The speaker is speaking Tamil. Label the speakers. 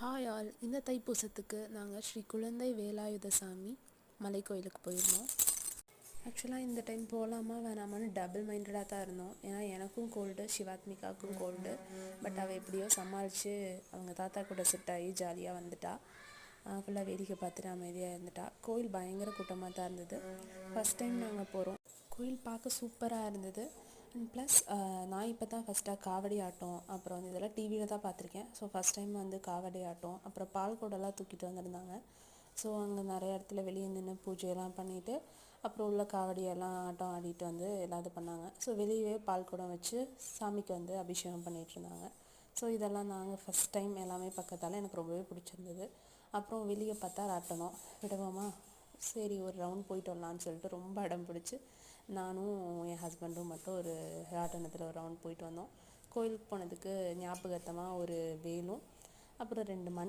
Speaker 1: Hi all. இந்த தைப்பூசத்துக்கு நாங்கள் ஸ்ரீ குழந்தை வேலாயுதசாமி மலை கோயிலுக்கு போயிருந்தோம். ஆக்சுவலாக இந்த டைம் போகலாமா வேணாமான்னு டபுள் மைண்டடாக தான் இருந்தோம். ஏன்னா எனக்கும் கோல்டு, சிவாத்மிகாவுக்கும் கோல்டு. பட் அவள் எப்படியோ சமாளித்து அவங்க தாத்தா கூட செட் ஆகி ஜாலியாக வந்துட்டா. ஃபுல்லாக வேடிக்கை பார்த்துட்டு அமைதியாக இருந்துட்டா. கோயில் பயங்கர கூட்டமாக தான் இருந்தது. ஃபஸ்ட் டைம் நாங்கள் போகிறோம். கோயில் பார்க்க சூப்பராக இருந்தது. அண்ட் ப்ளஸ் நான் இப்போ தான் ஃபஸ்ட்டாக காவடி ஆட்டம், அப்புறம் வந்து இதெல்லாம் டிவியில் தான் பார்த்துருக்கேன். ஸோ ஃபஸ்ட் டைம் வந்து காவடி ஆட்டம், அப்புறம் பால் குடம்லாம் தூக்கிட்டு வந்திருந்தாங்க. ஸோ அங்கே நிறைய இடத்துல வெளியே நின்று பூஜையெல்லாம் பண்ணிவிட்டு அப்புறம் உள்ள காவடியெல்லாம் ஆட்டம் ஆடிட்டு வந்து எல்லாம் இது பண்ணாங்க. ஸோ வெளியவே பால் குடம் வச்சு சாமிக்கு வந்து அபிஷேகம் பண்ணிகிட்டு இருந்தாங்க. ஸோ இதெல்லாம் நாங்கள் ஃபஸ்ட் டைம் எல்லாமே பார்க்கறதால எனக்கு ரொம்பவே பிடிச்சிருந்தது. அப்புறம் வெளியே பார்த்தா ராட்டனம் விடுவோமா, சரி ஒரு ரவுண்ட் போயிட்டு வரலான்னு சொல்லிட்டு ரொம்ப அடம் பிடிச்சி நானும் என் ஹஸ்பண்டும் மட்டும் ஒரு ராட்டனத்தில் ஒரு ரவுண்ட் போயிட்டு வந்தோம். கோயிலுக்கு போனதுக்கு ஞாபகார்த்தமாக ஒரு வேலும் அப்புறம் 2 மண்